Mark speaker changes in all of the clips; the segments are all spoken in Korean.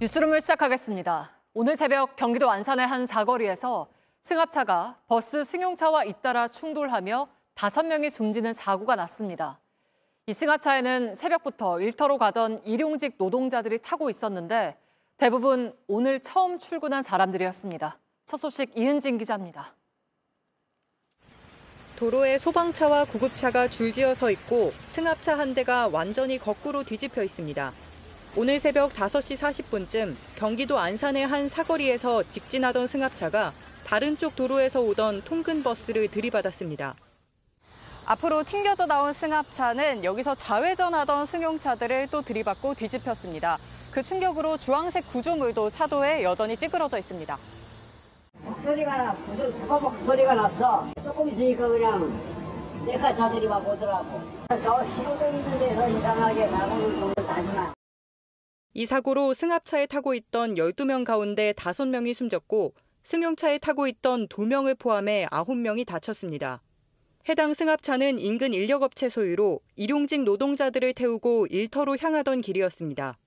Speaker 1: 뉴스룸을 시작하겠습니다. 오늘 새벽 경기도 안산의 한 사거리에서 승합차가 버스 승용차와 잇따라 충돌하며 5명이 숨지는 사고가 났습니다. 이 승합차에는 새벽부터 일터로 가던 일용직 노동자들이 타고 있었는데 대부분 오늘 처음 출근한 사람들이었습니다. 첫 소식 이은진 기자입니다.
Speaker 2: 도로에 소방차와 구급차가 줄지어 서 있고 승합차 한 대가 완전히 거꾸로 뒤집혀 있습니다. 오늘 새벽 5시 40분쯤 경기도 안산의 한 사거리에서 직진하던 승합차가 다른 쪽 도로에서 오던 통근 버스를 들이받았습니다. 앞으로 튕겨져 나온 승합차는 여기서 좌회전하던 승용차들을 또 들이받고 뒤집혔습니다. 그 충격으로 주황색 구조물도 차도에 여전히 찌그러져 있습니다.
Speaker 3: 무슨 소리가 났어. 조금 있으니까 그냥 내가 자들이 막 오더라고. 저 시로등 있는 데서 이상하게 나고는 정도 나지만.
Speaker 2: 이 사고로 승합차에 타고 있던 12명 가운데 5명이 숨졌고 승용차에 타고 있던 2명을 포함해 9명이 다쳤습니다. 해당 승합차는 인근 인력업체 소유로 일용직 노동자들을 태우고 일터로 향하던 길이었습니다.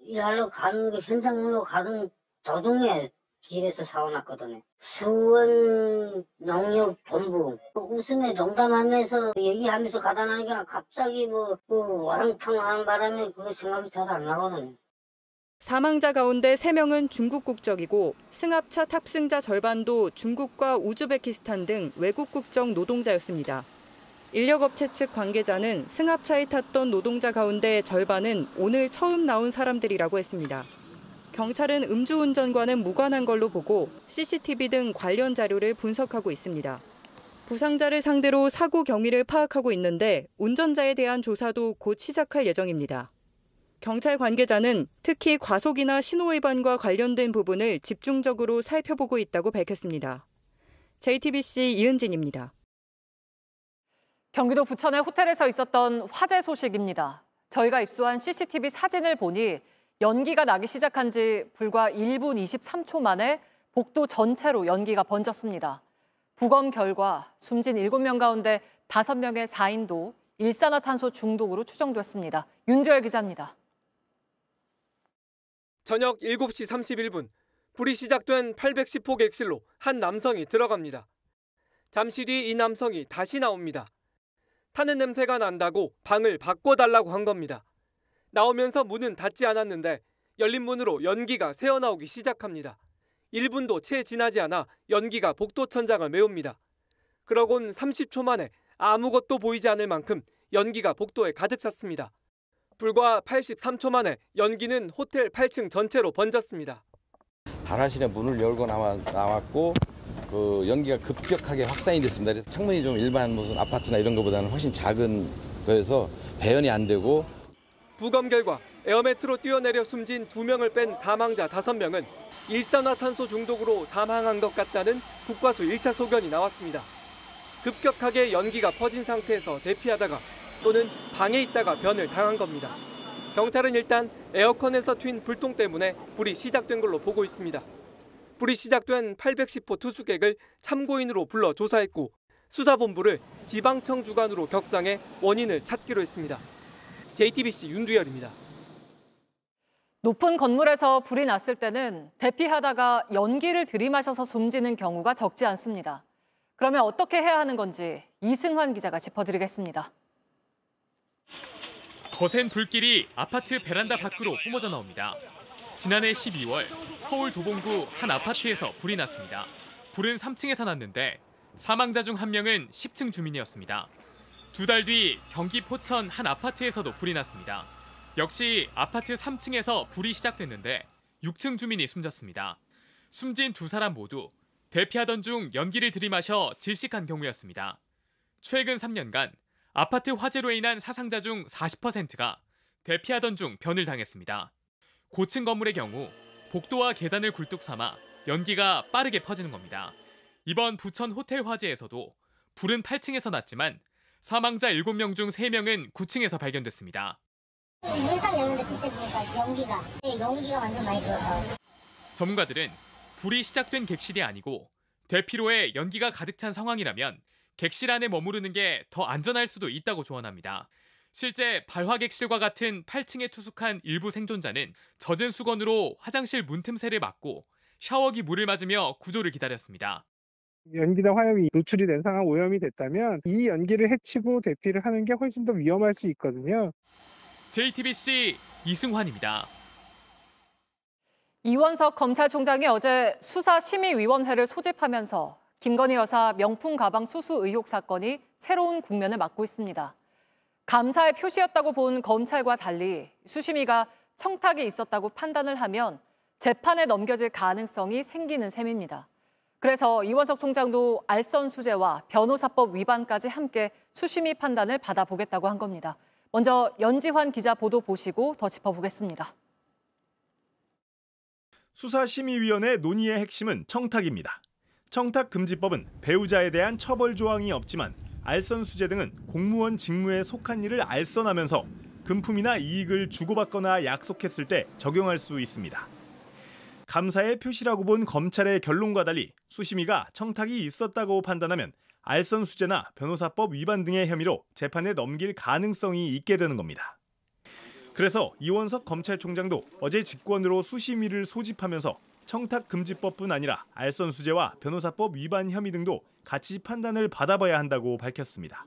Speaker 3: 일하러 가는 게 현장으로 가는 도중에 길에서 사고 났거든요. 수원 농협본부 웃음에 농담하면서 얘기하면서 가다 나니까 갑자기 와랑탕 하는 바람에 그거 생각이 잘 안 나거든요.
Speaker 2: 사망자 가운데 3명은 중국 국적이고 승합차 탑승자 절반도 중국과 우즈베키스탄 등 외국 국적 노동자였습니다. 인력업체 측 관계자는 승합차에 탔던 노동자 가운데 절반은 오늘 처음 나온 사람들이라고 했습니다. 경찰은 음주운전과는 무관한 걸로 보고 CCTV 등 관련 자료를 분석하고 있습니다. 부상자를 상대로 사고 경위를 파악하고 있는데 운전자에 대한 조사도 곧 시작할 예정입니다. 경찰 관계자는 특히 과속이나 신호위반과 관련된 부분을 집중적으로 살펴보고 있다고 밝혔습니다. JTBC 이은진입니다.
Speaker 1: 경기도 부천의 호텔에서 있었던 화재 소식입니다. 저희가 입수한 CCTV 사진을 보니 연기가 나기 시작한 지 불과 1분 23초 만에 복도 전체로 연기가 번졌습니다. 부검 결과 숨진 7명 가운데 5명의 사인도 일산화탄소 중독으로 추정됐습니다. 윤주열 기자입니다.
Speaker 4: 저녁 7시 31분, 불이 시작된 810호 객실로 한 남성이 들어갑니다. 잠시 뒤 이 남성이 다시 나옵니다. 타는 냄새가 난다고 방을 바꿔달라고 한 겁니다. 나오면서 문은 닫지 않았는데 열린 문으로 연기가 새어나오기 시작합니다. 1분도 채 지나지 않아 연기가 복도 천장을 메웁니다. 그러곤 30초 만에 아무것도 보이지 않을 만큼 연기가 복도에 가득 찼습니다. 불과 83초 만에 연기는 호텔 8층 전체로 번졌습니다.
Speaker 5: 발화실에 문을 열고 나왔고 그 연기가 급격하게 확산이 됐습니다. 그래서 창문이 좀 일반 무슨 아파트나 이런 것보다는 훨씬 작은 거여서 배연이 안 되고.
Speaker 4: 부검 결과 에어매트로 뛰어내려 숨진 2명을 뺀 사망자 5명은 일산화탄소 중독으로 사망한 것 같다는 국과수 1차 소견이 나왔습니다. 급격하게 연기가 퍼진 상태에서 대피하다가 또는 방에 있다가 변을 당한 겁니다. 경찰은 일단 에어컨에서 튄 불똥 때문에 불이 시작된 걸로 보고 있습니다. 불이 시작된 810호 투숙객을 참고인으로 불러 조사했고 수사본부를 지방청 주관으로 격상해 원인을 찾기로 했습니다. JTBC 윤두열입니다.
Speaker 1: 높은 건물에서 불이 났을 때는 대피하다가 연기를 들이마셔서 숨지는 경우가 적지 않습니다. 그러면 어떻게 해야 하는 건지 이승환 기자가 짚어드리겠습니다.
Speaker 6: 거센 불길이 아파트 베란다 밖으로 뿜어져 나옵니다. 지난해 12월 서울 도봉구 한 아파트에서 불이 났습니다. 불은 3층에서 났는데 사망자 중 1명은 10층 주민이었습니다. 2달 뒤 경기 포천 한 아파트에서도 불이 났습니다. 역시 아파트 3층에서 불이 시작됐는데 6층 주민이 숨졌습니다. 숨진 2사람 모두 대피하던 중 연기를 들이마셔 질식한 경우였습니다. 최근 3년간 아파트 화재로 인한 사상자 중 40%가 대피하던 중 변을 당했습니다. 고층 건물의 경우 복도와 계단을 굴뚝 삼아 연기가 빠르게 퍼지는 겁니다. 이번 부천 호텔 화재에서도 불은 8층에서 났지만 사망자 7명 중 3명은 9층에서 발견됐습니다.
Speaker 7: 문을 딱 열었는데 그때 보니까 연기가 완전 많이 들어서.
Speaker 6: 전문가들은 불이 시작된 객실이 아니고 대피로에 연기가 가득 찬 상황이라면 객실 안에 머무르는 게 더 안전할 수도 있다고 조언합니다. 실제 발화객실과 같은 8층에 투숙한 일부 생존자는 젖은 수건으로 화장실 문틈새를 막고 샤워기 물을 맞으며 구조를 기다렸습니다.
Speaker 8: 연기나 화염이 노출이 된 상황 오염이 됐다면 이 연기를 해치고 대피를 하는 게 훨씬 더 위험할 수 있거든요.
Speaker 6: JTBC 이승환입니다.
Speaker 1: 이원석 검찰총장이 어제 수사심의위원회를 소집하면서 김건희 여사 명품 가방 수수 의혹 사건이 새로운 국면을 맞고 있습니다. 감사의 표시였다고 본 검찰과 달리 수심위가 청탁이 있었다고 판단을 하면 재판에 넘겨질 가능성이 생기는 셈입니다. 그래서 이원석 총장도 알선수재와 변호사법 위반까지 함께 수심위 판단을 받아보겠다고 한 겁니다. 먼저 연지환 기자 보도 보시고 더 짚어보겠습니다.
Speaker 9: 수사심의위원회 논의의 핵심은 청탁입니다. 청탁금지법은 배우자에 대한 처벌 조항이 없지만 알선수재 등은 공무원 직무에 속한 일을 알선하면서 금품이나 이익을 주고받거나 약속했을 때 적용할 수 있습니다. 감사의 표시라고 본 검찰의 결론과 달리 수심위가 청탁이 있었다고 판단하면 알선수재나 변호사법 위반 등의 혐의로 재판에 넘길 가능성이 있게 되는 겁니다. 그래서 이원석 검찰총장도 어제 직권으로 수심위를 소집하면서 청탁금지법뿐 아니라 알선수재와 변호사법 위반 혐의 등도 같이 판단을 받아봐야 한다고 밝혔습니다.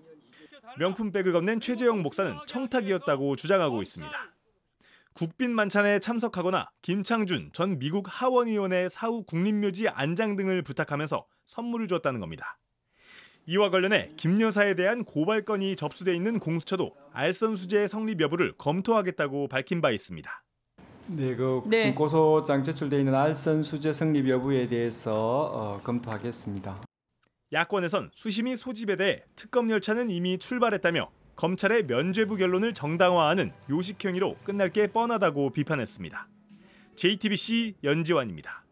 Speaker 9: 명품백을 건넨 최재형 목사는 청탁이었다고 주장하고 있습니다. 국빈 만찬에 참석하거나 김창준 전 미국 하원의원의 사후 국립묘지 안장 등을 부탁하면서 선물을 줬다는 겁니다. 이와 관련해 김 여사에 대한 고발건이 접수돼 있는 공수처도 알선수재 성립 여부를 검토하겠다고 밝힌 바 있습니다.
Speaker 10: 지금 고소장 제출돼 있는 알선수재 성립 여부에 대해서 검토하겠습니다.
Speaker 9: 야권에선 수심위 소집에 대해 특검 열차는 이미 출발했다며 검찰의 면죄부 결론을 정당화하는 요식행위로 끝날 게 뻔하다고 비판했습니다. JTBC 연지환입니다.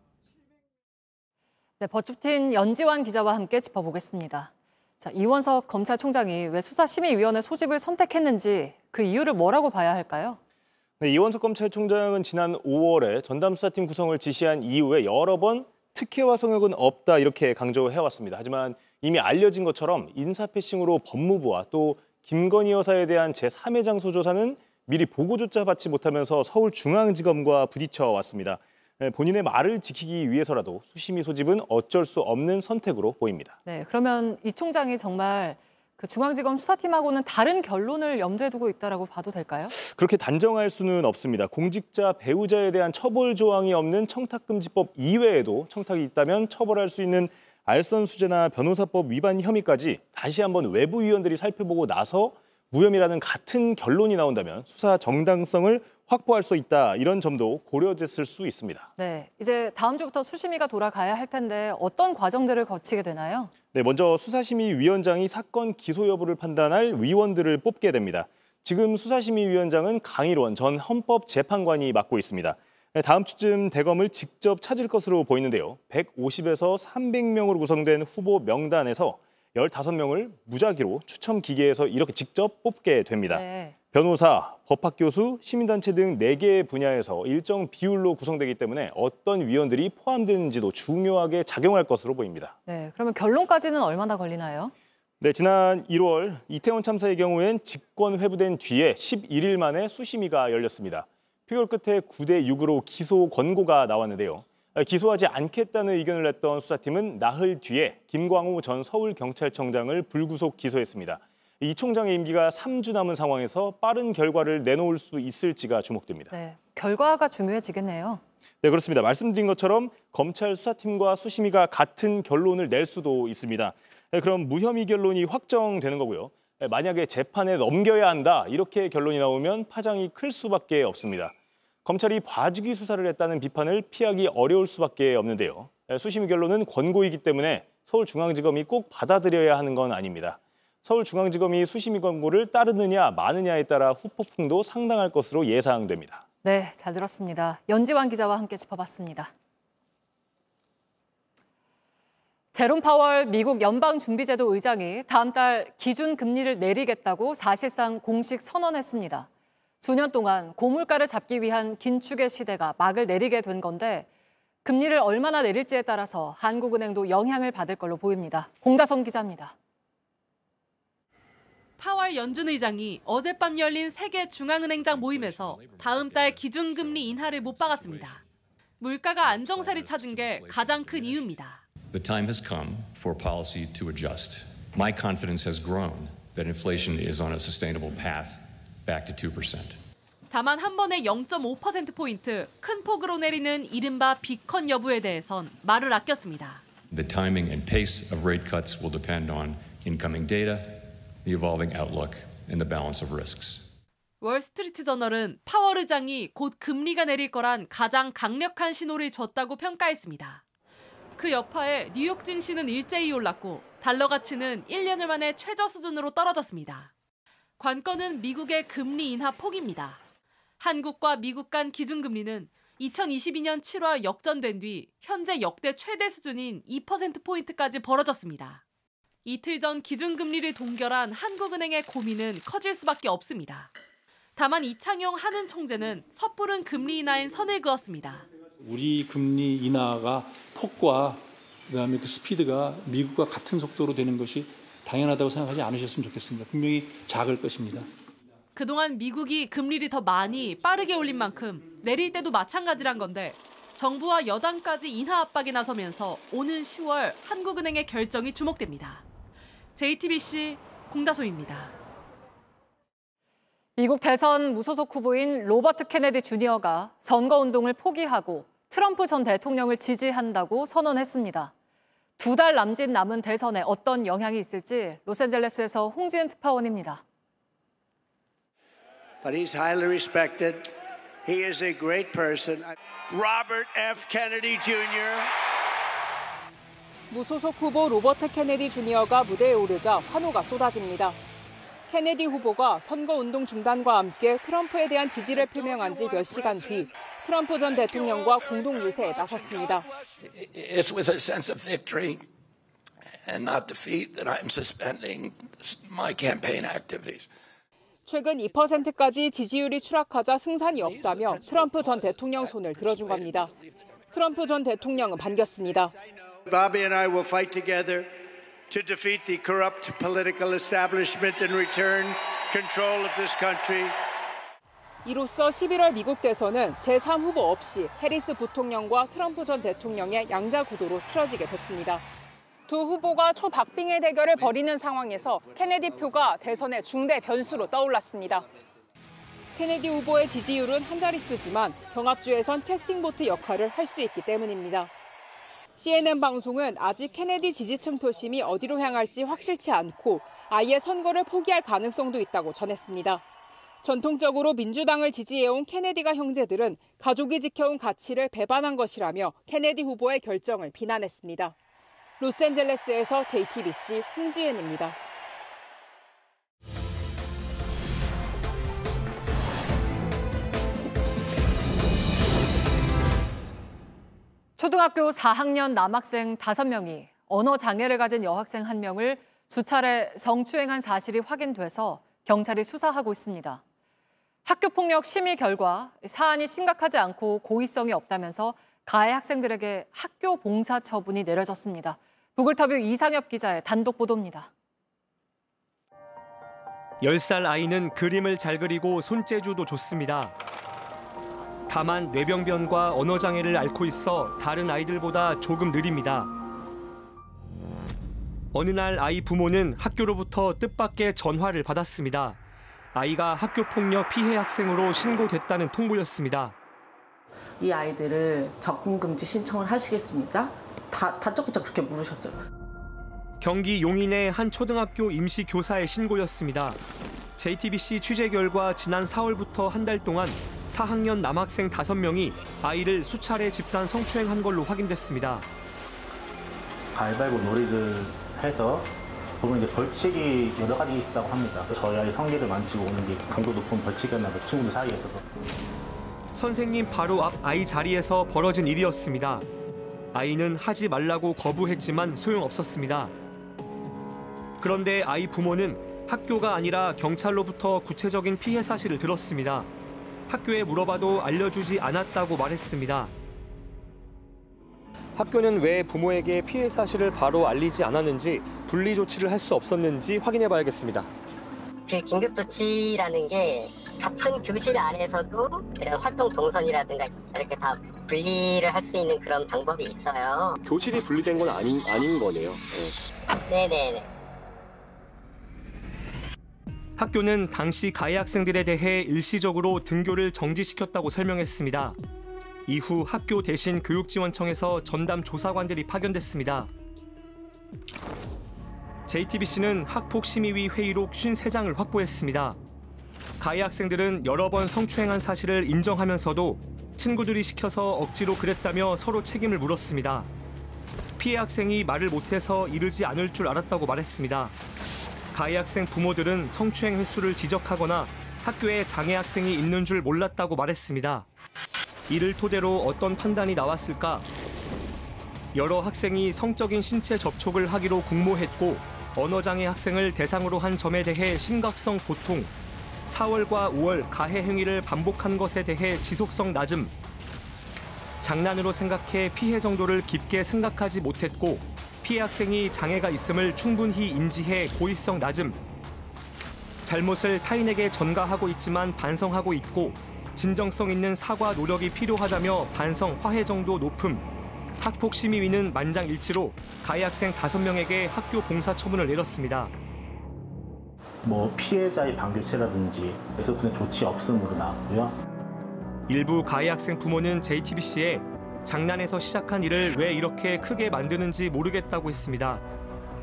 Speaker 1: 네, 법조팀 연지환 기자와 함께 짚어보겠습니다. 자, 이원석 검찰총장이 왜 수사심의위원회 소집을 선택했는지 그 이유를 뭐라고 봐야 할까요?
Speaker 11: 네, 이원석 검찰총장은 지난 5월에 전담수사팀 구성을 지시한 이후에 여러 번 특혜와 성역은 없다 이렇게 강조해왔습니다. 하지만 이미 알려진 것처럼 인사패싱으로 법무부와 또 김건희 여사에 대한 제3회 장소 조사는 미리 보고조차 받지 못하면서 서울중앙지검과 부딪혀 왔습니다. 본인의 말을 지키기 위해서라도 수심위 소집은 어쩔 수 없는 선택으로 보입니다.
Speaker 1: 네, 그러면 이 총장이 정말 그 중앙지검 수사팀하고는 다른 결론을 염두에 두고 있다라고 봐도 될까요?
Speaker 11: 그렇게 단정할 수는 없습니다. 공직자 배우자에 대한 처벌 조항이 없는 청탁금지법 이외에도 청탁이 있다면 처벌할 수 있는 알선수재나 변호사법 위반 혐의까지 다시 한번 외부위원들이 살펴보고 나서 무혐의라는 같은 결론이 나온다면 수사 정당성을 확보할 수 있다. 이런 점도 고려됐을 수 있습니다.
Speaker 1: 네, 이제 다음 주부터 수심위가 돌아가야 할 텐데 어떤 과정들을 거치게 되나요?
Speaker 11: 네, 먼저 수사심의위원장이 사건 기소 여부를 판단할 위원들을 뽑게 됩니다. 지금 수사심의위원장은 강일원 전 헌법재판관이 맡고 있습니다. 다음 주쯤 대검을 직접 찾을 것으로 보이는데요. 150에서 300명으로 구성된 후보 명단에서 15명을 무작위로 추첨 기계에서 이렇게 직접 뽑게 됩니다.
Speaker 1: 네.
Speaker 11: 변호사, 법학교수, 시민단체 등 4개의 분야에서 일정 비율로 구성되기 때문에 어떤 위원들이 포함되는지도 중요하게 작용할 것으로 보입니다.
Speaker 1: 네, 그러면 결론까지는 얼마나 걸리나요?
Speaker 11: 네, 지난 1월 이태원 참사의 경우엔 직권 회부된 뒤에 11일 만에 수심위가 열렸습니다. 표결 끝에 9대6으로 기소 권고가 나왔는데요. 기소하지 않겠다는 의견을 냈던 수사팀은 나흘 뒤에 김광호 전 서울경찰청장을 불구속 기소했습니다. 이 총장의 임기가 3주 남은 상황에서 빠른 결과를 내놓을 수 있을지가 주목됩니다.
Speaker 1: 네, 결과가 중요해지겠네요.
Speaker 11: 네, 그렇습니다. 말씀드린 것처럼 검찰 수사팀과 수심위가 같은 결론을 낼 수도 있습니다. 그럼 무혐의 결론이 확정되는 거고요. 만약에 재판에 넘겨야 한다 이렇게 결론이 나오면 파장이 클 수밖에 없습니다. 검찰이 봐주기 수사를 했다는 비판을 피하기 어려울 수밖에 없는데요. 수심위 결론은 권고이기 때문에 서울중앙지검이 꼭 받아들여야 하는 건 아닙니다. 서울중앙지검이 수심위 권고를 따르느냐 마느냐에 따라 후폭풍도 상당할 것으로 예상됩니다.
Speaker 1: 네, 잘 들었습니다. 연지환 기자와 함께 짚어봤습니다. 제롬 파월 미국 연방준비제도 의장이 다음 달 기준금리를 내리겠다고 사실상 공식 선언했습니다. 수년 동안 고물가를 잡기 위한 긴축의 시대가 막을 내리게 된 건데 금리를 얼마나 내릴지에 따라서 한국은행도 영향을 받을 걸로 보입니다. 공다솜 기자입니다.
Speaker 12: 파월 파월 연준 의장이 어젯밤 열린 세계 중앙은행장 모임에서 다음 달 기준금리 인하를 못 박았습니다. 물가가 안정세를 찾은 게 가장 큰 이유입니다.
Speaker 13: The time has come for policy to adjust. My confidence has grown that inflation is on a sustainable path back to 2%.
Speaker 12: 다만 한 번에 0.5%포인트 큰 폭으로 내리는 이른바 빅컷 여부에 대해선 말을 아꼈습니다.
Speaker 13: The timing and pace of rate cuts will depend on incoming data, the evolving outlook, and the balance of risks.
Speaker 12: 월스트리트 저널은 파월 의장이 곧 금리가 내릴 거란 가장 강력한 신호를 줬다고 평가했습니다. 그 여파에 뉴욕 증시는 일제히 올랐고 달러 가치는 1년을 만에 최저 수준으로 떨어졌습니다. 관건은 미국의 금리 인하 폭입니다. 한국과 미국 간 기준금리는 2022년 7월 역전된 뒤 현재 역대 최대 수준인 2%포인트까지 벌어졌습니다. 이틀 전 기준금리를 동결한 한국은행의 고민은 커질 수밖에 없습니다. 다만 이창용 한은 총재는 섣부른 금리 인하엔 선을 그었습니다.
Speaker 14: 우리 금리 인하가 폭과 그다음에 그 스피드가 미국과 같은 속도로 되는 것이 당연하다고 생각하지 않으셨으면 좋겠습니다. 분명히 작을 것입니다.
Speaker 12: 그동안 미국이 금리를 더 많이 빠르게 올린 만큼 내릴 때도 마찬가지란 건데 정부와 여당까지 인하 압박에 나서면서 오는 10월 한국은행의 결정이 주목됩니다. JTBC 공다솜입니다.
Speaker 1: 미국 대선 무소속 후보인 로버트 케네디 주니어가 선거운동을 포기하고 트럼프 전 대통령을 지지한다고 선언했습니다. 2달 남짓 남은 대선에 어떤 영향이 있을지 로스앤젤레스에서 홍지은 특파원입니다.
Speaker 15: But he's highly respected. He is a great person. Robert F. Kennedy Jr.
Speaker 16: 무소속 후보 로버트 케네디 주니어가 무대에 오르자 환호가 쏟아집니다. 케네디 후보가 선거운동 중단과 함께 트럼프에 대한 지지를 표명한 지 몇 시간 뒤 트럼프 전 대통령과 공동 유세에 나섰습니다.
Speaker 17: It's with a sense of victory and not defeat that I'm suspending my campaign activities.
Speaker 16: 최근 2%까지 지지율이 추락하자 승산이 없다며 트럼프 전 대통령 손을 들어준 겁니다. 트럼프 전 대통령은 반겼습니다.
Speaker 15: Bobby and I will fight together to defeat the corrupt political establishment and return control of this country.
Speaker 16: 이로써 11월 미국 대선은 제3 후보 없이 해리스 부통령과 트럼프 전 대통령의 양자 구도로 치러지게 됐습니다. 두 후보가 초박빙의 대결을 벌이는 상황에서 케네디 표가 대선의 중대 변수로 떠올랐습니다. 케네디 후보의 지지율은 한 자릿수지만 경합주에선 캐스팅 보트 역할을 할 수 있기 때문입니다. CNN 방송은 아직 케네디 지지층 표심이 어디로 향할지 확실치 않고 아예 선거를 포기할 가능성도 있다고 전했습니다. 전통적으로 민주당을 지지해온 케네디가 형제들은 가족이 지켜온 가치를 배반한 것이라며 케네디 후보의 결정을 비난했습니다. 로스앤젤레스에서 JTBC 홍지은입니다.
Speaker 1: 초등학교 4학년 남학생 5명이 언어 장애를 가진 여학생 1명을 수차례 성추행한 사실이 확인돼서 경찰이 수사하고 있습니다. 학교폭력 심의 결과 사안이 심각하지 않고 고의성이 없다면서 가해 학생들에게 학교 봉사 처분이 내려졌습니다. 북울터뷰 이상엽 기자의 단독 보도입니다.
Speaker 18: 10살 아이는 그림을 잘 그리고 손재주도 좋습니다. 다만 뇌병변과 언어장애를 앓고 있어 다른 아이들보다 조금 느립니다. 어느 날 아이 부모는 학교로부터 뜻밖의 전화를 받았습니다. 아이가 학교폭력 피해 학생으로 신고됐다는 통보였습니다.
Speaker 19: 이 아이들을 접근금지 신청을 하시겠습니까? 다짜고짜 그렇게 물으셨죠.
Speaker 18: 경기 용인의 한 초등학교 임시 교사의 신고였습니다. JTBC 취재 결과 지난 4월부터 한 달 동안 4학년 남학생 5명이 아이를 수차례 집단 성추행한 걸로 확인됐습니다.
Speaker 20: 가위바위보 놀이를 해서 보면 이제 벌칙이 여러 가지 있다고 합니다. 저희 아이 성기를 만지고 오는 게 강도 높은 벌칙이었나 봐요. 친구들 사이에서도.
Speaker 18: 선생님 바로 앞 아이 자리에서 벌어진 일이었습니다. 아이는 하지 말라고 거부했지만 소용없었습니다. 그런데 아이 부모는 학교가 아니라 경찰로부터 구체적인 피해 사실을 들었습니다. 학교에 물어봐도 알려주지 않았다고 말했습니다. 학교는 왜 부모에게 피해 사실을 바로 알리지 않았는지 분리 조치를 할 수 없었는지 확인해 봐야겠습니다.
Speaker 21: 그 긴급조치라는 게 같은 교실 안에서도 활동 동선이라든가 이렇게 다 분리를 할 수 있는 그런 방법이 있어요.
Speaker 22: 교실이 분리된 건 아닌 거네요.
Speaker 21: 네네네.
Speaker 18: 학교는 당시 가해 학생들에 대해 일시적으로 등교를 정지시켰다고 설명했습니다. 이후 학교 대신 교육지원청에서 전담 조사관들이 파견됐습니다. JTBC는 학폭심의위 회의록 53장을 확보했습니다. 가해 학생들은 여러 번 성추행한 사실을 인정하면서도 친구들이 시켜서 억지로 그랬다며 서로 책임을 물었습니다. 피해 학생이 말을 못해서 이르지 않을 줄 알았다고 말했습니다. 가해 학생 부모들은 성추행 횟수를 지적하거나 학교에 장애 학생이 있는 줄 몰랐다고 말했습니다. 이를 토대로 어떤 판단이 나왔을까? 여러 학생이 성적인 신체 접촉을 하기로 공모했고 언어장애 학생을 대상으로 한 점에 대해 심각성 보통, 4월과 5월 가해 행위를 반복한 것에 대해 지속성 낮음, 장난으로 생각해 피해 정도를 깊게 생각하지 못했고 피해 학생이 장애가 있음을 충분히 인지해 고의성 낮음, 잘못을 타인에게 전가하고 있지만 반성하고 있고 진정성 있는 사과 노력이 필요하다며 반성 화해 정도 높음, 학폭심의위는 만장일치로 가해 학생 5명에게 학교 봉사 처분을 내렸습니다.
Speaker 20: 피해자의 방교체라든지 에서부터는 조치 없음으로 나왔고요.
Speaker 18: 일부 가해 학생 부모는 JTBC에 장난에서 시작한 일을 왜 이렇게 크게 만드는지 모르겠다고 했습니다.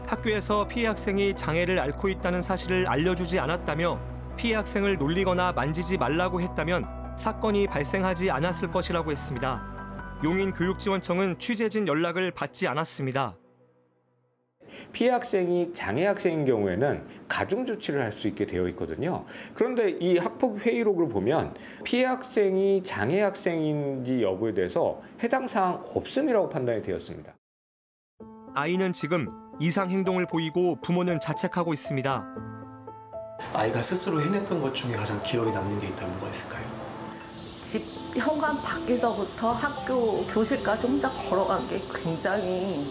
Speaker 18: 학교에서 피해 학생이 장애를 앓고 있다는 사실을 알려주지 않았다며 피해 학생을 놀리거나 만지지 말라고 했다면 사건이 발생하지 않았을 것이라고 했습니다. 용인교육지원청은 취재진 연락을 받지 않았습니다.
Speaker 23: 피해 학생이 장애 학생인 경우에는 가중 조치를 할 수 있게 되어 있거든요. 그런데 이 학폭 회의록을 보면 피해 학생이 장애 학생인지 여부에 대해서 해당 사항 없음이라고 판단이 되었습니다.
Speaker 18: 아이는 지금 이상 행동을 보이고 부모는 자책하고 있습니다.
Speaker 24: 아이가 스스로 해냈던 것 중에 가장 기억에 남는 게 있다면 뭐가 있을까요?
Speaker 19: 집 현관 밖에서부터 학교 교실까지 혼자 걸어간 게 굉장히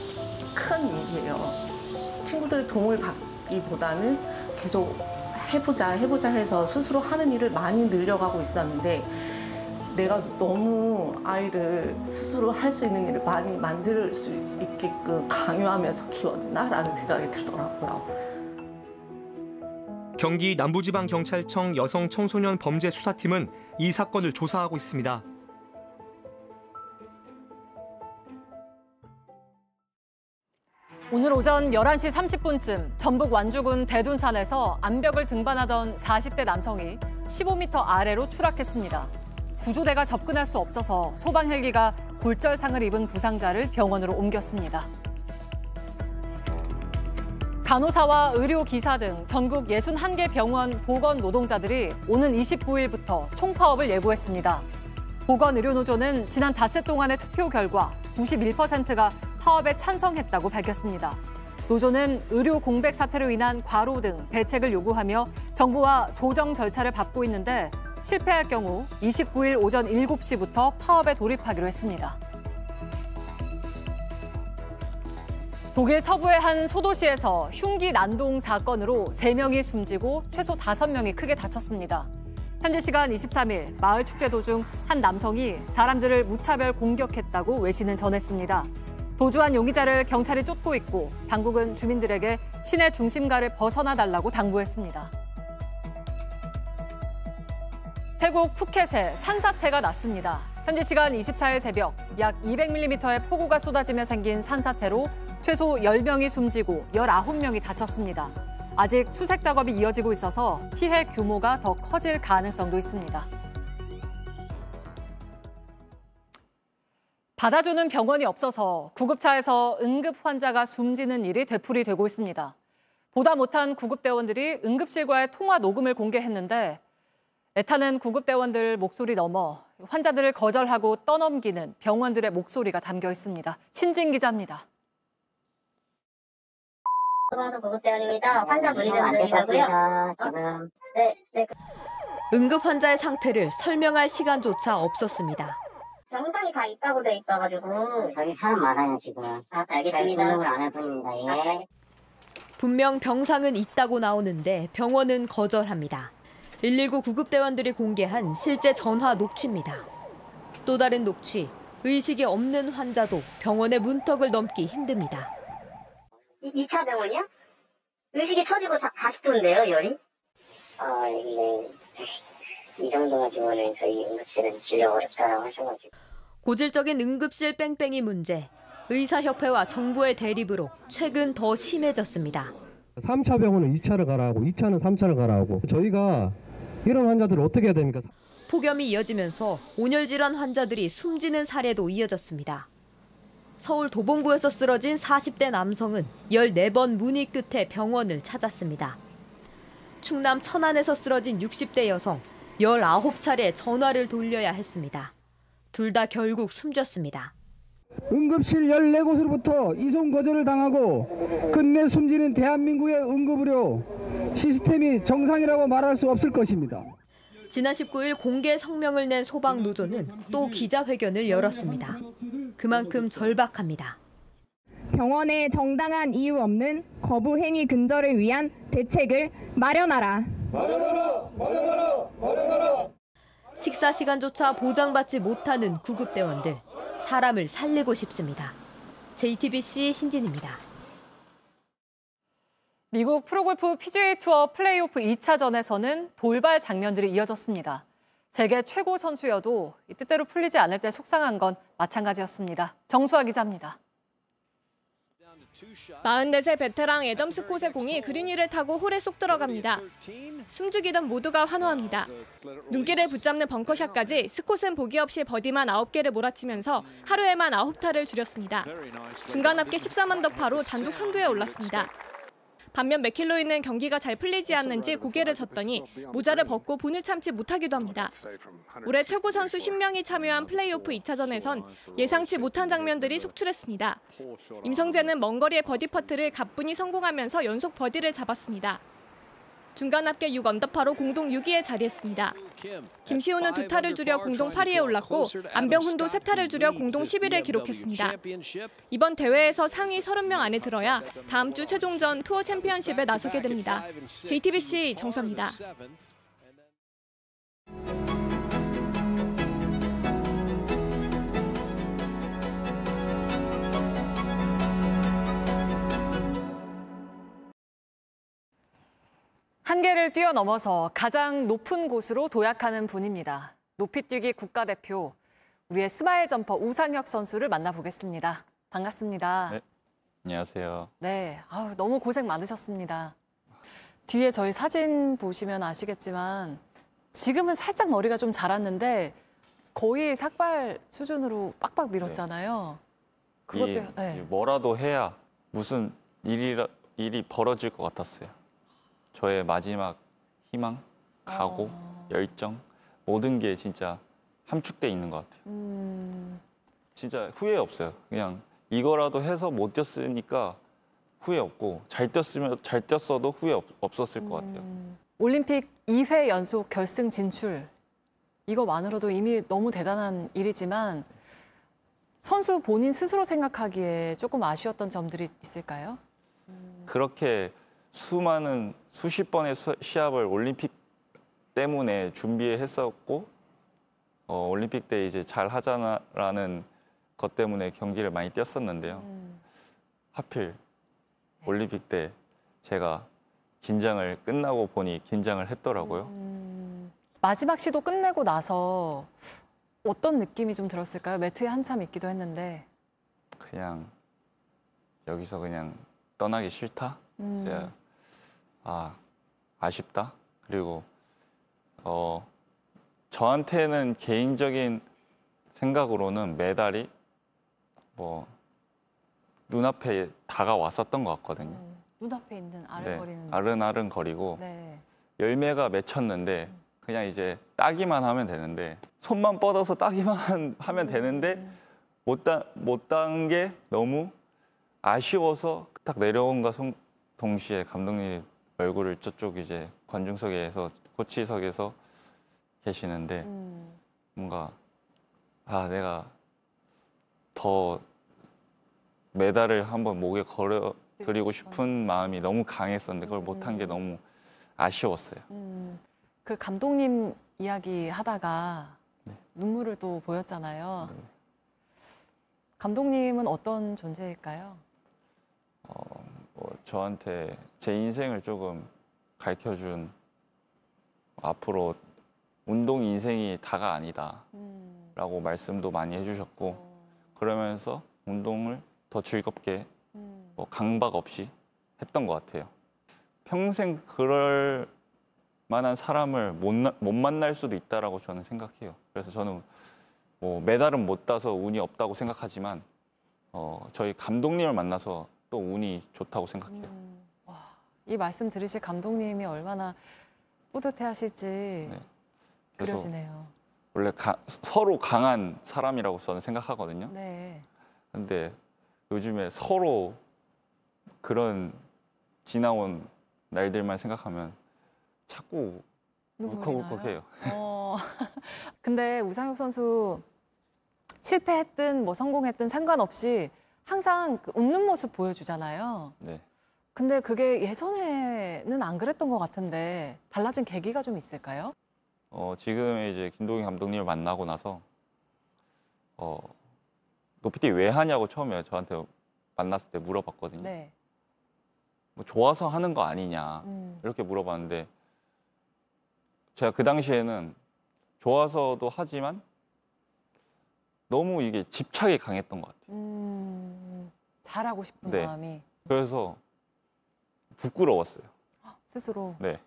Speaker 19: 큰 일이에요. 친구들의 도움을 받기보다는 계속 해보자 해서 스스로 하는 일을 많이 늘려가고 있었는데 내가 너무 아이를 스스로 할 수 있는 일을 많이 만들 수 있게끔 강요하면서 키웠나라는 생각이 들더라고요.
Speaker 18: 경기 남부지방경찰청 여성청소년 범죄수사팀은 이 사건을 조사하고 있습니다.
Speaker 1: 오늘 오전 11시 30분쯤 전북 완주군 대둔산에서 암벽을 등반하던 40대 남성이 15m 아래로 추락했습니다. 구조대가 접근할 수 없어서 소방 헬기가 골절상을 입은 부상자를 병원으로 옮겼습니다. 간호사와 의료기사 등 전국 61개 병원 보건 노동자들이 오는 29일부터 총파업을 예고했습니다. 보건의료노조는 지난 닷새 동안의 투표 결과 91%가 파업에 찬성했다고 밝혔습니다. 노조는 의료 공백 사태로 인한 과로 등 대책을 요구하며 정부와 조정 절차를 밟고 있는데 실패할 경우 29일 오전 7시부터 파업에 돌입하기로 했습니다. 독일 서부의 한 소도시에서 흉기 난동 사건으로 3명이 숨지고 최소 5명이 크게 다쳤습니다. 현지 시간 23일 마을 축제 도중 한 남성이 사람들을 무차별 공격했다고 외신은 전했습니다. 도주한 용의자를 경찰이 쫓고 있고 당국은 주민들에게 시내 중심가를 벗어나 달라고 당부했습니다. 태국 푸켓에 산사태가 났습니다. 현지 시간 24일 새벽 약 200mm의 폭우가 쏟아지며 생긴 산사태로 최소 10명이 숨지고 19명이 다쳤습니다. 아직 수색 작업이 이어지고 있어서 피해 규모가 더 커질 가능성도 있습니다. 받아주는 병원이 없어서 구급차에서 응급 환자가 숨지는 일이 되풀이되고 있습니다. 보다 못한 구급대원들이 응급실과의 통화 녹음을 공개했는데 애타는 구급대원들 목소리 넘어 환자들을 거절하고 떠넘기는 병원들의 목소리가 담겨 있습니다. 신진 기자입니다.
Speaker 7: 소방서 구급대원입니다. 환자 문제 안 되고요. 지금. 네.
Speaker 25: 응급 환자의 상태를 설명할 시간조차 없었습니다.
Speaker 7: 병상이 다 있다고 돼 있어가지고.
Speaker 3: 저기 사람 많아요 지금.
Speaker 7: 알겠습니다.
Speaker 3: 등록을 안 할 뿐입니다. 예.
Speaker 25: 분명 병상은 있다고 나오는데 병원은 거절합니다. 119 구급대원들이 공개한 실제 전화 녹취입니다. 또 다른 녹취, 의식이 없는 환자도 병원의 문턱을 넘기 힘듭니다.
Speaker 7: 2차 병원이요? 의식이 처지고 다시 또인데요, 열이?
Speaker 21: 네. 이 정도 가지고는 저희 응급실은 진료 어렵다고 하셔가지고.
Speaker 25: 고질적인 응급실 뺑뺑이 문제, 의사협회와 정부의 대립으로 최근 더 심해졌습니다.
Speaker 2: 3차 병원은 2차를 가라 하고 2차는 3차를 가라 하고 저희가 이런 환자들을 어떻게 해야 됩니까?
Speaker 25: 폭염이 이어지면서 온열 질환 환자들이 숨지는 사례도 이어졌습니다. 서울 도봉구에서 쓰러진 40대 남성은 14번 문의 끝에 병원을 찾았습니다. 충남 천안에서 쓰러진 60대 여성 19차례 전화를 돌려야 했습니다. 둘 다 결국 숨졌습니다.
Speaker 2: 응급실 14곳으로부터 이송 거절을 당하고 끝내 숨지는 대한민국의 응급의료 시스템이 정상이라고 말할 수 없을 것입니다.
Speaker 25: 지난 19일 공개 성명을 낸 소방노조는 또 기자회견을 열었습니다. 그만큼 절박합니다.
Speaker 4: 병원에 정당한 이유 없는 거부 행위 근절을 위한 대책을 마련하라.
Speaker 2: 마련하라.
Speaker 25: 식사 시간조차 보장받지 못하는 구급대원들. 사람을 살리고 싶습니다. JTBC 신진입니다.
Speaker 1: 미국 프로골프 PGA 투어 플레이오프 2차전에서는 돌발 장면들이 이어졌습니다. 세계 최고 선수여도 뜻대로 풀리지 않을 때 속상한 건 마찬가지였습니다. 정수아 기자입니다.
Speaker 5: 44세 베테랑 애덤 스콧의 공이 그린 위를 타고 홀에 쏙 들어갑니다. 숨죽이던 모두가 환호합니다. 눈길을 붙잡는 벙커샷까지 스콧은 보기 없이 버디만 9개를 몰아치면서 하루에만 9타를 줄였습니다. 중간 합계 13언더파로 단독 선두에 올랐습니다. 반면 맥킬로이는 경기가 잘 풀리지 않는지 고개를 젓더니 모자를 벗고 분을 참지 못하기도 합니다. 올해 최고 선수 10명이 참여한 플레이오프 2차전에선 예상치 못한 장면들이 속출했습니다. 임성재는 먼 거리의 버디 퍼트를 가뿐히 성공하면서 연속 버디를 잡았습니다. 중간 합계 6언더파로 공동 6위에 자리했습니다. 김시우는 2타를 줄여 공동 8위에 올랐고 안병훈도 3타를 줄여 공동 10위를 기록했습니다. 이번 대회에서 상위 30명 안에 들어야 다음 주 최종전 투어 챔피언십에 나서게 됩니다. JTBC 정수아입니다.
Speaker 1: 한계를 뛰어넘어서 가장 높은 곳으로 도약하는 분입니다. 높이뛰기 국가대표, 우리의 스마일 점퍼 우상혁 선수를 만나보겠습니다. 반갑습니다.
Speaker 6: 네, 안녕하세요.
Speaker 1: 네, 너무 고생 많으셨습니다. 뒤에 저희 사진 보시면 아시겠지만 지금은 살짝 머리가 좀 자랐는데 거의 삭발 수준으로 빡빡 밀었잖아요. 그것 때문에
Speaker 6: 뭐라도 해야 무슨 일이 벌어질 것 같았어요. 저의 마지막 희망, 각오, 열정, 모든 게 진짜 함축돼 있는 것 같아요. 진짜 후회 없어요. 그냥 이거라도 해서 못 뛰었으니까 후회 없고 잘 뛰었어도 후회 없었을 것 같아요.
Speaker 1: 올림픽 2회 연속 결승 진출, 이거만으로도 이미 너무 대단한 일이지만 선수 본인 스스로 생각하기에 조금 아쉬웠던 점들이 있을까요?
Speaker 6: 그렇게 수십 번의 시합을 올림픽 때문에 준비했었고 올림픽 때 이제 잘 하자라는 것 때문에 경기를 많이 뛰었었는데요. 하필 올림픽 때 제가 긴장을 끝나고 보니 긴장을 했더라고요.
Speaker 1: 마지막 시도 끝내고 나서 어떤 느낌이 좀 들었을까요? 매트에 한참 있기도 했는데.
Speaker 6: 그냥 여기서 그냥 떠나기 싫다. 아쉽다. 그리고 저한테는 개인적인 생각으로는 메달이 눈앞에 다가왔었던 것 같거든요.
Speaker 1: 눈앞에 있는 아른거리는.
Speaker 6: 네, 아른아른거리고 열매가 맺혔는데 그냥 이제 따기만 하면 되는데 손만 뻗어서 따기만 하면 되는데 못 딴 게 너무 아쉬워서 딱 내려온과 동시에 감독님 얼굴을 저쪽 이제 관중석에서 코치석에서 계시는데 뭔가 내가 더 메달을 한번 목에 드리고 싶은 마음이 너무 강했었는데 그걸 못한 게 너무 아쉬웠어요.
Speaker 1: 그 감독님 이야기 하다가 눈물을 또 보였잖아요. 감독님은 어떤 존재일까요?
Speaker 6: 저한테 제 인생을 조금 가르쳐준 앞으로 운동 인생이 다가 아니다 라고 말씀도 많이 해주셨고 그러면서 운동을 더 즐겁게 강박 없이 했던 것 같아요. 평생 그럴 만한 사람을 못 만날 수도 있다라고 저는 생각해요. 그래서 저는 뭐 메달은 못 따서 운이 없다고 생각하지만 저희 감독님을 만나서 또 운이 좋다고 생각해요.
Speaker 1: 이 말씀 들으실 감독님이 얼마나 뿌듯해하실지 그려지네요.
Speaker 6: 원래 서로 강한 사람이라고 저는 생각하거든요.
Speaker 1: 네.
Speaker 6: 근데 요즘에 서로 그런 지나온 날들만 생각하면 자꾸 울컥울컥해요.
Speaker 1: 근데 우상혁 선수 실패했든 뭐 성공했든 상관없이 항상 그 웃는 모습 보여주잖아요.
Speaker 6: 네.
Speaker 1: 근데 그게 예전에는 안 그랬던 것 같은데 달라진 계기가 좀 있을까요?
Speaker 6: 지금 이제 김동희 감독님을 만나고 나서 높이뛰기 왜 하냐고 처음에 저한테 만났을 때 물어봤거든요.
Speaker 1: 네.
Speaker 6: 뭐 좋아서 하는 거 아니냐 이렇게 물어봤는데 제가 그 당시에는 좋아서도 하지만 너무 이게 집착이 강했던 것 같아요.
Speaker 1: 잘하고 싶은
Speaker 6: 네.
Speaker 1: 마음이.
Speaker 6: 그래서 부끄러웠어요.
Speaker 1: 스스로.
Speaker 6: 네.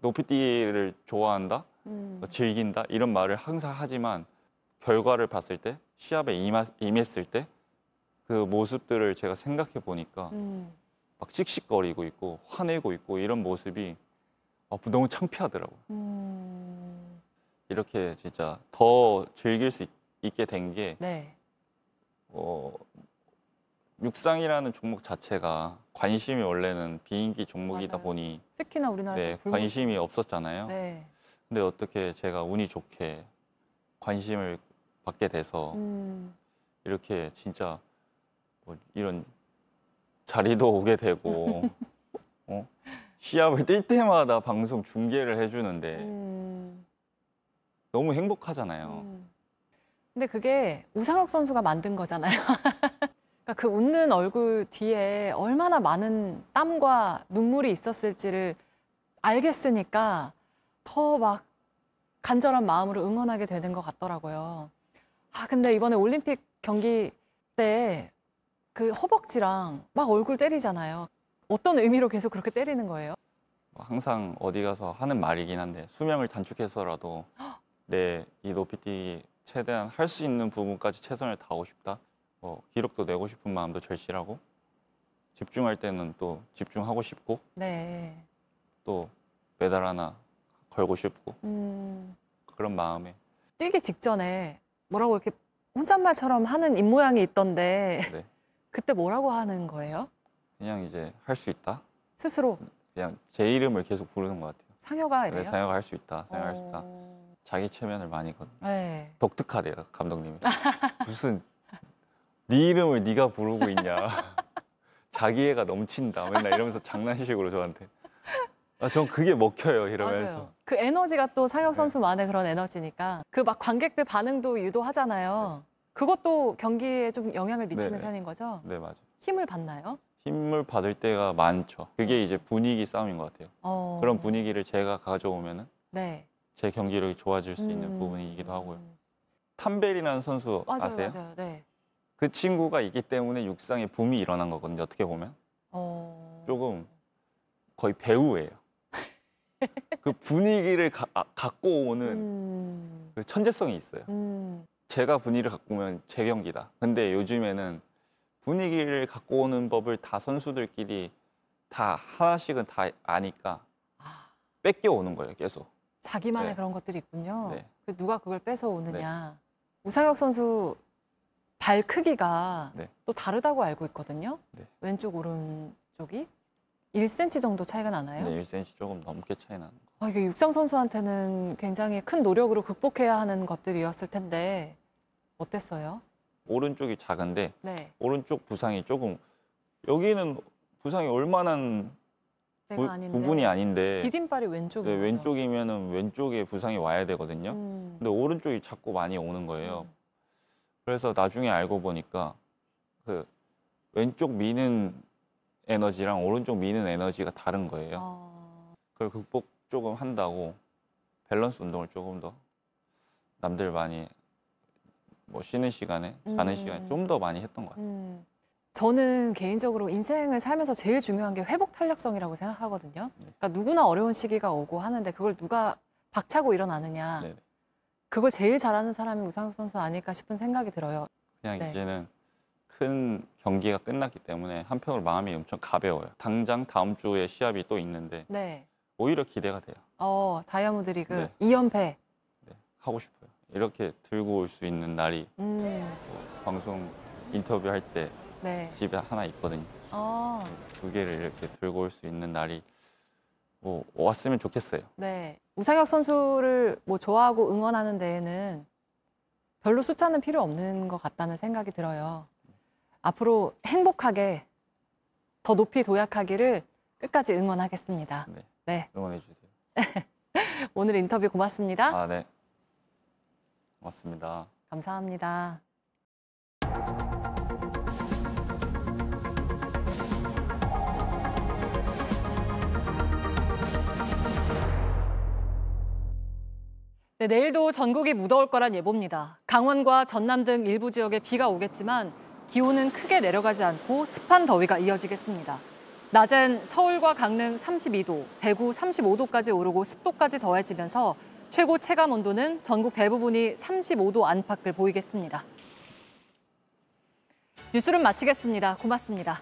Speaker 6: 높이뛰기를 좋아한다, 즐긴다 이런 말을 항상 하지만 결과를 봤을 때 시합에 임했을 때 그 모습들을 제가 생각해 보니까 막 씩씩거리고 있고 화내고 있고 이런 모습이 너무 창피하더라고요. 이렇게 진짜 더 즐길 수 있게 된 게
Speaker 1: 네.
Speaker 6: 육상이라는 종목 자체가 관심이 원래는 비인기 종목이다
Speaker 1: 맞아요.
Speaker 6: 보니
Speaker 1: 특히나 우리나라에서
Speaker 6: 관심이 없었잖아요.
Speaker 1: 네.
Speaker 6: 근데 어떻게 제가 운이 좋게 관심을 받게 돼서 이렇게 진짜 뭐 이런 자리도 오게 되고 시합을 뛸 때마다 방송 중계를 해주는데 너무 행복하잖아요.
Speaker 1: 근데 그게 우상혁 선수가 만든 거잖아요. 그러니까 그 웃는 얼굴 뒤에 얼마나 많은 땀과 눈물이 있었을지를 알겠으니까 더 막 간절한 마음으로 응원하게 되는 것 같더라고요. 근데 이번에 올림픽 경기 때 그 허벅지랑 막 얼굴 때리잖아요. 어떤 의미로 계속 그렇게 때리는 거예요?
Speaker 6: 항상 어디 가서 하는 말이긴 한데 수명을 단축해서라도 내 이 높이뛰기 최대한 할 수 있는 부분까지 최선을 다하고 싶다. 기록도 내고 싶은 마음도 절실하고 집중할 때는 또 집중하고 싶고
Speaker 1: 네.
Speaker 6: 또 메달 하나 걸고 싶고 그런 마음에
Speaker 1: 뛰기 직전에 뭐라고 이렇게 혼잣말처럼 하는 입모양이 있던데
Speaker 6: 네.
Speaker 1: 그때 뭐라고 하는 거예요?
Speaker 6: 그냥 이제 할 수 있다.
Speaker 1: 스스로?
Speaker 6: 그냥 제 이름을 계속 부르는 것 같아요.
Speaker 1: 상혁아 이래요?
Speaker 6: 그래, 상혁아 할 수 있다. 상혁아 할 수 있다. 자기 체면을 많이 거든요.
Speaker 1: 네.
Speaker 6: 독특하대요, 감독님이. 무슨 네 이름을 네가 부르고 있냐. 자기애가 넘친다. 맨날 이러면서 장난식으로 저한테. 전 그게 먹혀요, 이러면서.
Speaker 1: 맞아요. 그 에너지가 또 상혁 선수만의 그런 에너지니까 그 막 관객들 반응도 유도하잖아요. 그것도 경기에 좀 영향을 미치는
Speaker 6: 네네.
Speaker 1: 편인 거죠?
Speaker 6: 네, 맞아요.
Speaker 1: 힘을 받나요?
Speaker 6: 힘을 받을 때가 많죠. 그게 이제 분위기 싸움인 것 같아요. 그런 분위기를 제가 가져오면은
Speaker 1: 네.
Speaker 6: 제 경기력이 좋아질 수 있는 부분이기도 하고요. 탐벨이라는 선수
Speaker 1: 맞아요,
Speaker 6: 아세요?
Speaker 1: 맞아요. 네.
Speaker 6: 그 친구가 있기 때문에 육상에 붐이 일어난 거거든요. 어떻게 보면. 조금 거의 배우예요. 그 분위기를 갖고 오는 그 천재성이 있어요. 제가 분위기를 갖고 오면 제 경기다. 근데 요즘에는 분위기를 갖고 오는 법을 다 선수들끼리 다 하나씩은 다 아니까 뺏겨오는 거예요, 계속.
Speaker 1: 자기만의
Speaker 6: 네.
Speaker 1: 그런 것들이 있군요.
Speaker 6: 네.
Speaker 1: 누가 그걸 뺏어 오느냐. 우상혁 선수 발 크기가
Speaker 6: 네.
Speaker 1: 또 다르다고 알고 있거든요.
Speaker 6: 네.
Speaker 1: 왼쪽 오른쪽이 1cm 정도 차이가 나나요?
Speaker 6: 네, 1cm 조금 넘게 차이 나는 거.
Speaker 1: 이게 육상 선수한테는 굉장히 큰 노력으로 극복해야 하는 것들이었을 텐데 어땠어요?
Speaker 6: 오른쪽이 작은데
Speaker 1: 네.
Speaker 6: 오른쪽 부상이 조금 여기는 부상이 올만한 부분이 아닌데
Speaker 1: 디딤발이 왼쪽이죠.
Speaker 6: 네, 왼쪽이면은 왼쪽에 부상이 와야 되거든요. 근데 오른쪽이 자꾸 많이 오는 거예요. 그래서 나중에 알고 보니까 그 왼쪽 미는 에너지랑 오른쪽 미는 에너지가 다른 거예요. 그걸 극복 조금 한다고 밸런스 운동을 조금 더 남들 많이 뭐 쉬는 시간에 자는 시간에 좀 더 많이 했던 것 같아요.
Speaker 1: 저는 개인적으로 인생을 살면서 제일 중요한 게 회복 탄력성이라고 생각하거든요. 그러니까 누구나 어려운 시기가 오고 하는데 그걸 누가 박차고 일어나느냐.
Speaker 6: 네네.
Speaker 1: 그걸 제일 잘하는 사람이 우상혁 선수 아닐까 싶은 생각이 들어요.
Speaker 6: 그냥
Speaker 1: 네.
Speaker 6: 이제는 큰 경기가 끝났기 때문에 한편으로 마음이 엄청 가벼워요. 당장 다음 주에 시합이 또 있는데
Speaker 1: 네.
Speaker 6: 오히려 기대가 돼요.
Speaker 1: 다이아몬드 리그
Speaker 6: 네.
Speaker 1: 2연패.
Speaker 6: 네, 하고 싶어요. 이렇게 들고 올 수 있는 날이 뭐 방송 인터뷰할 때
Speaker 1: 네.
Speaker 6: 집에 하나 있거든요. 두 개를 이렇게 들고 올 수 있는 날이 뭐 왔으면 좋겠어요.
Speaker 1: 네. 우상혁 선수를 뭐 좋아하고 응원하는 데에는 별로 숫자는 필요 없는 것 같다는 생각이 들어요. 앞으로 행복하게 더 높이 도약하기를 끝까지 응원하겠습니다. 네.
Speaker 6: 응원해 주세요.
Speaker 1: 오늘 인터뷰 고맙습니다.
Speaker 6: 네. 고맙습니다.
Speaker 1: 감사합니다. 네, 내일도 전국이 무더울 거란 예보입니다. 강원과 전남 등 일부 지역에 비가 오겠지만 기온은 크게 내려가지 않고 습한 더위가 이어지겠습니다. 낮엔 서울과 강릉 32도, 대구 35도까지 오르고 습도까지 더해지면서 최고 체감 온도는 전국 대부분이 35도 안팎을 보이겠습니다. 뉴스룸 마치겠습니다. 고맙습니다.